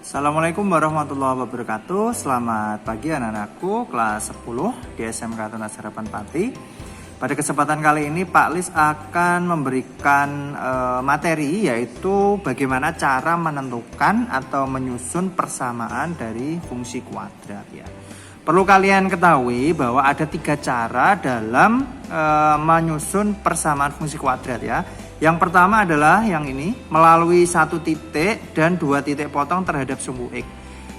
Assalamualaikum warahmatullahi wabarakatuh. Selamat pagi anak-anakku kelas 10 di SMK Tunas Harapan Pati. Pada kesempatan kali ini Pak Lis akan memberikan materi, yaitu bagaimana cara menentukan atau menyusun persamaan dari fungsi kuadrat ya. Perlu kalian ketahui bahwa ada 3 cara dalam menyusun persamaan fungsi kuadrat ya. Yang pertama adalah yang ini, melalui 1 titik dan 2 titik potong terhadap sumbu X.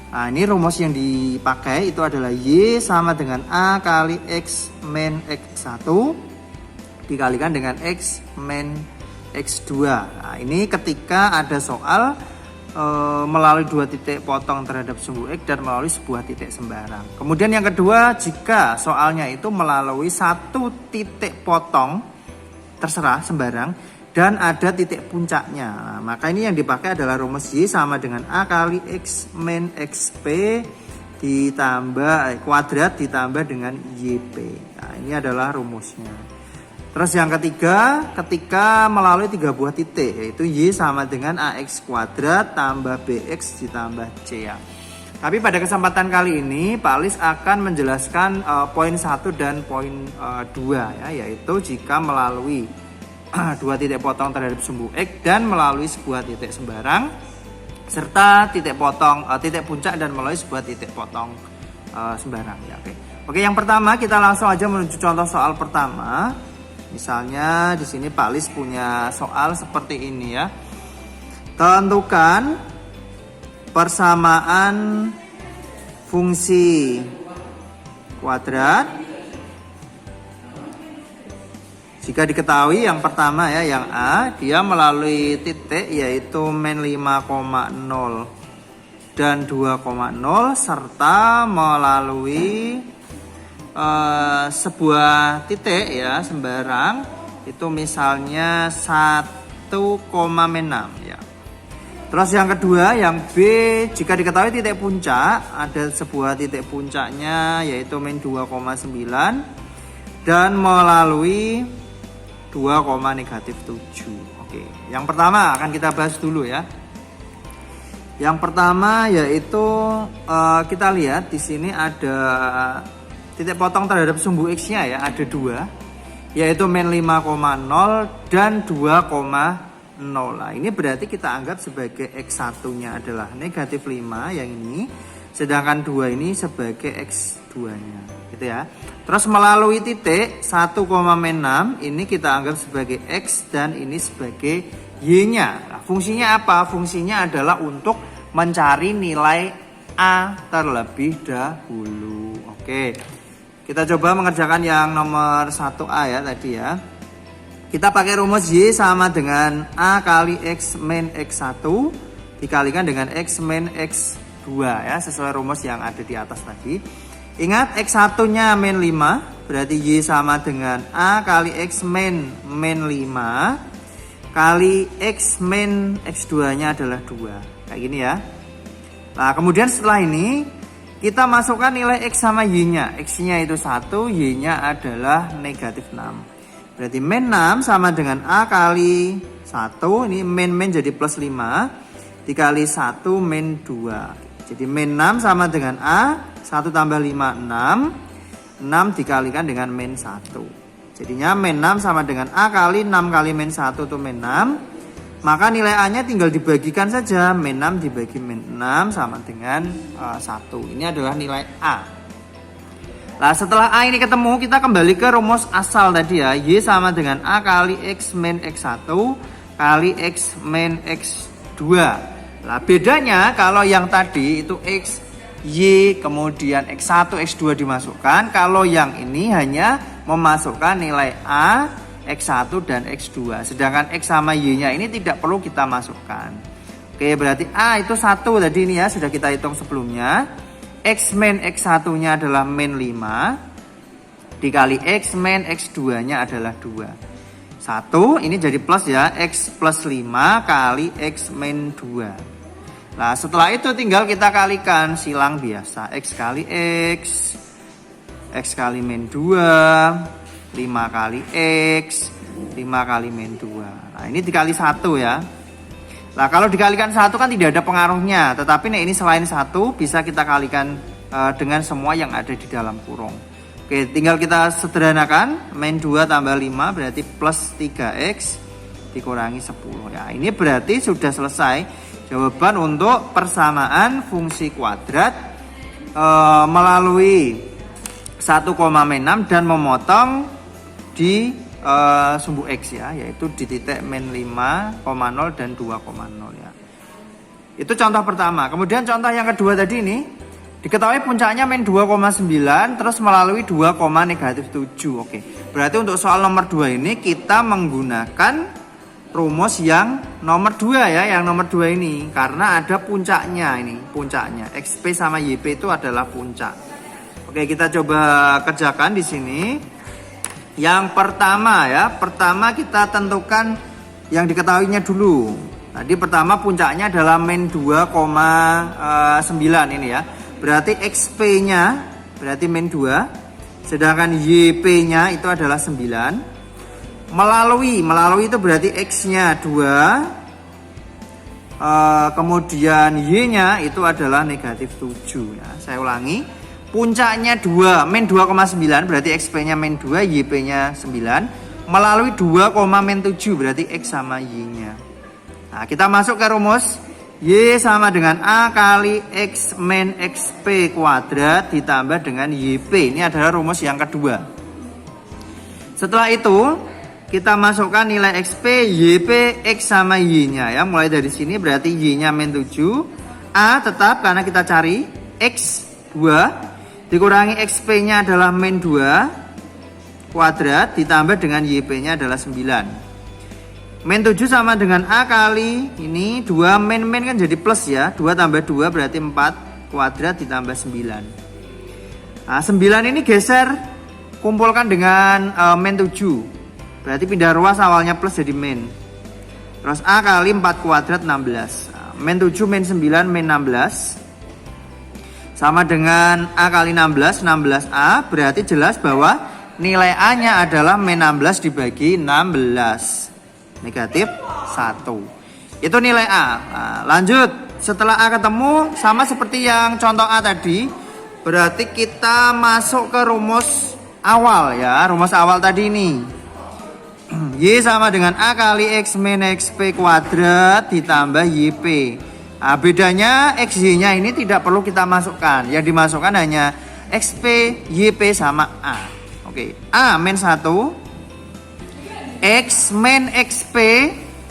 Nah, ini rumus yang dipakai itu adalah Y sama dengan A kali X min X1 dikalikan dengan X min X2. Nah, ini ketika ada soal melalui 2 titik potong terhadap sumbu X dan melalui sebuah titik sembarang. Kemudian yang kedua, jika soalnya itu melalui 1 titik potong terserah sembarang dan ada titik puncaknya. Nah, maka ini yang dipakai adalah rumus Y sama dengan A kali X min XP ditambah kuadrat ditambah dengan YP. Nah, ini adalah rumusnya. Terus yang ketiga, ketika melalui 3 buah titik, yaitu Y sama dengan AX kuadrat tambah BX ditambah C ya. Tapi pada kesempatan kali ini Pak Lis akan menjelaskan poin 1 dan poin 2 ya, yaitu jika melalui 2 titik potong terhadap sumbu X dan melalui sebuah titik sembarang serta titik potong titik puncak dan melalui sebuah titik potong sembarang ya. Oke, yang pertama kita langsung aja menuju contoh soal pertama. Misalnya di sini Pak Lis punya soal seperti ini ya. Tentukan persamaan fungsi kuadrat jika diketahui yang pertama ya, yang A, dia melalui titik yaitu min 5,0 dan 2,0 serta melalui sebuah titik ya sembarang itu misalnya 1,6 ya. Terus yang kedua, yang B, jika diketahui titik puncak, ada sebuah titik puncaknya yaitu min 2,9 dan melalui 2,-7. Oke, yang pertama akan kita bahas dulu ya. Yang pertama yaitu kita lihat di sini ada titik potong terhadap sumbu X-nya ya, ada 2, yaitu min 5,0 dan 2,0. Nah, ini berarti kita anggap sebagai X1-nya adalah negatif 5 yang ini, sedangkan 2 ini sebagai X2-nya. Gitu ya. Terus melalui titik 1,6 ini kita anggap sebagai X dan ini sebagai Y-nya. Nah, fungsinya apa? Fungsinya adalah untuk mencari nilai A terlebih dahulu. Oke. Kita coba mengerjakan yang nomor 1A ya tadi ya. Kita pakai rumus Y sama dengan A kali X min X1 dikalikan dengan X min X2 ya, sesuai rumus yang ada di atas tadi. Ingat X1-nya min 5, berarti Y sama dengan A kali X min 5 kali X min X2-nya adalah 2. Kayak gini ya. Nah, kemudian setelah ini kita masukkan nilai X sama Y-nya. X-nya itu 1, Y-nya adalah negatif 6. Berarti min 6 sama dengan A kali 1, ini min jadi plus 5, dikali 1 min 2. Jadi min 6 sama dengan A, 1 tambah 5, 6. 6 dikalikan dengan min 1. Jadinya min 6 sama dengan A kali 6 kali min 1 itu min 6. Maka nilai A-nya tinggal dibagikan saja. Min 6 dibagi min 6 sama dengan 1. Ini adalah nilai A. Nah, setelah A ini ketemu, kita kembali ke rumus asal tadi ya. Y sama dengan A kali X min X1 kali X min X2. Nah, bedanya kalau yang tadi itu X, Y, kemudian X1, X2 dimasukkan. Kalau yang ini hanya memasukkan nilai A, X1 dan X2. Sedangkan X sama Y-nya ini tidak perlu kita masukkan. Oke, berarti A itu 1 tadi ini ya, sudah kita hitung sebelumnya. X min X1-nya adalah min 5 dikali X min X2-nya adalah 2. 1 ini jadi plus ya, X plus 5 kali X min 2. Nah, setelah itu tinggal kita kalikan silang biasa. X kali X, X kali min 2, 5 kali X, 5 kali min 2. Nah, ini dikali 1 ya. Nah, kalau dikalikan 1 kan tidak ada pengaruhnya, tetapi nih ini selain 1 bisa kita kalikan dengan semua yang ada di dalam kurung. Oke, tinggal kita sederhanakan. Min 2 tambah 5 berarti plus 3x dikurangi 10 ya. Ini berarti sudah selesai jawaban untuk persamaan fungsi kuadrat melalui 1,6 dan memotong di sumbu X ya, yaitu di titik min 5,0 dan 2,0 ya. Itu contoh pertama. Kemudian contoh yang kedua tadi ini diketahui puncaknya min 2,9 terus melalui 2,-7. Oke. Berarti untuk soal nomor 2 ini kita menggunakan rumus yang nomor 2 ya, yang nomor 2 ini karena ada puncaknya ini, puncaknya XP sama YP itu adalah puncak. Oke, kita coba kerjakan di sini. Yang pertama ya, pertama kita tentukan yang diketahuinya dulu. Tadi pertama puncaknya adalah min 2,9 ini ya. Berarti XP-nya berarti min 2, sedangkan YP-nya itu adalah 9. Melalui itu berarti X-nya 2, kemudian Y-nya itu adalah negatif 7 ya. Saya ulangi, puncaknya 2, min 2,9 berarti XP-nya min 2, YP-nya 9, melalui 2,-7 berarti X sama Y-nya. Nah, kita masuk ke rumus. Y sama dengan A kali X min XP kuadrat ditambah dengan YP. Ini adalah rumus yang kedua. Setelah itu kita masukkan nilai XP, YP, X sama Y-nya ya. Mulai dari sini berarti Y-nya min 7, A tetap karena kita cari X 2 dikurangi XP-nya adalah min 2 kuadrat ditambah dengan YP-nya adalah 9. Min 7 sama dengan A kali ini 2 min kan jadi plus ya. 2 tambah 2 berarti 4 kuadrat ditambah 9. Nah, 9 ini geser, kumpulkan dengan min 7. Berarti pindah ruas, awalnya plus jadi min. Terus A kali 4 kuadrat 16. Min 7 min 9 min 16 sama dengan A kali 16, 16A. Berarti jelas bahwa nilai A-nya adalah min 16 dibagi 16. Negatif 1. Itu nilai A. Nah, lanjut, setelah A ketemu sama seperti yang contoh A tadi, berarti kita masuk ke rumus awal ya. Rumus awal tadi ini, Y sama dengan A kali X min XP kuadrat ditambah YP. Nah, bedanya XY-nya ini tidak perlu kita masukkan. Yang dimasukkan hanya XP, YP sama A. Oke, A min 1, X min XP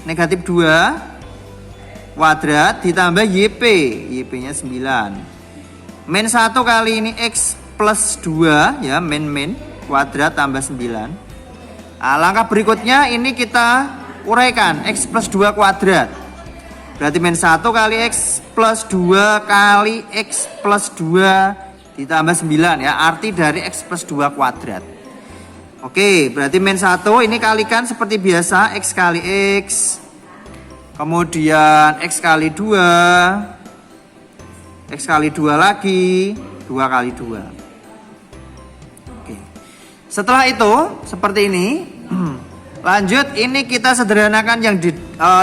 negatif 2 kuadrat ditambah YP. YP-nya 9. Min 1 kali ini X plus 2 ya, min kuadrat tambah 9. Nah, langkah berikutnya ini kita uraikan X plus 2 kuadrat. Berarti min 1 kali X plus 2 kali X plus 2 ditambah 9 ya, arti dari X plus 2 kuadrat. Oke, berarti min 1 ini kalikan seperti biasa, X kali X, kemudian X kali 2, X kali 2 lagi, 2 kali 2. Oke, setelah itu seperti ini. Lanjut, ini kita sederhanakan yang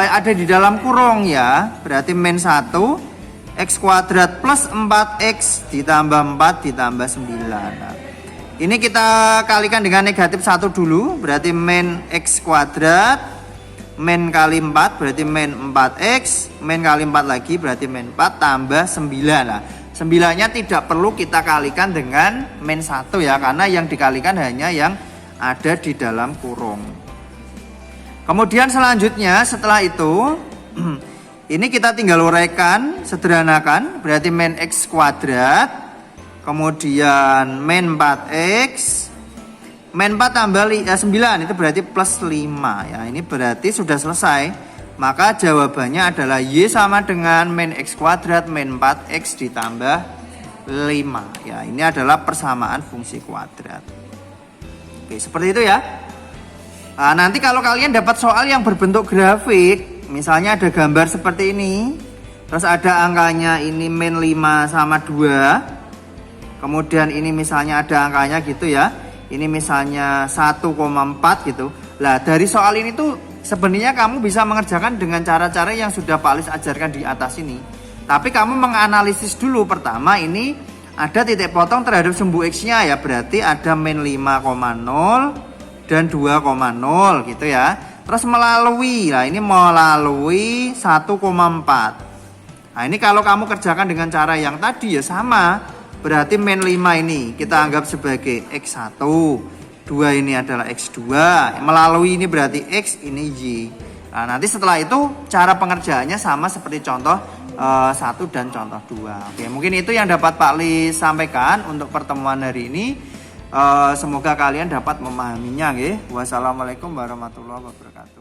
ada di dalam kurung ya. Berarti min 1 X kuadrat plus 4X ditambah 4 ditambah 9. Ini kita kalikan dengan negatif 1 dulu, berarti min X kuadrat, min kali 4 berarti min 4X, min kali 4 lagi berarti min 4 tambah 9. Nah, 9-nya tidak perlu kita kalikan dengan min 1 ya, karena yang dikalikan hanya yang ada di dalam kurung. Kemudian selanjutnya setelah itu, ini kita tinggal uraikan, sederhanakan, berarti min X kuadrat, kemudian min 4X, min 4 tambah 9 itu berarti plus 5 ya. Ini berarti sudah selesai. Maka jawabannya adalah Y sama dengan min X kuadrat min 4X ditambah 5 ya. Ini adalah persamaan fungsi kuadrat. Oke, seperti itu ya. Nah, nanti kalau kalian dapat soal yang berbentuk grafik, misalnya ada gambar seperti ini, terus ada angkanya ini min 5 sama 2, kemudian ini misalnya ada angkanya gitu ya. Ini misalnya 1,4 gitu. Lah dari soal ini tuh sebenarnya kamu bisa mengerjakan dengan cara-cara yang sudah Pak Lis ajarkan di atas ini. Tapi kamu menganalisis dulu. Pertama ini ada titik potong terhadap sumbu X-nya ya. Berarti ada min 5,0 dan 2,0 gitu ya. Terus melalui, nah ini melalui 1,4. Nah ini kalau kamu kerjakan dengan cara yang tadi ya sama. Berarti min 5 ini kita anggap sebagai X1, 2 ini adalah X2, melalui ini berarti X, ini Y. Nah nanti setelah itu cara pengerjaannya sama seperti contoh 1 dan contoh 2. Oke, mungkin itu yang dapat Pak Lis sampaikan untuk pertemuan hari ini. Semoga kalian dapat memahaminya. Wassalamualaikum warahmatullahi wabarakatuh.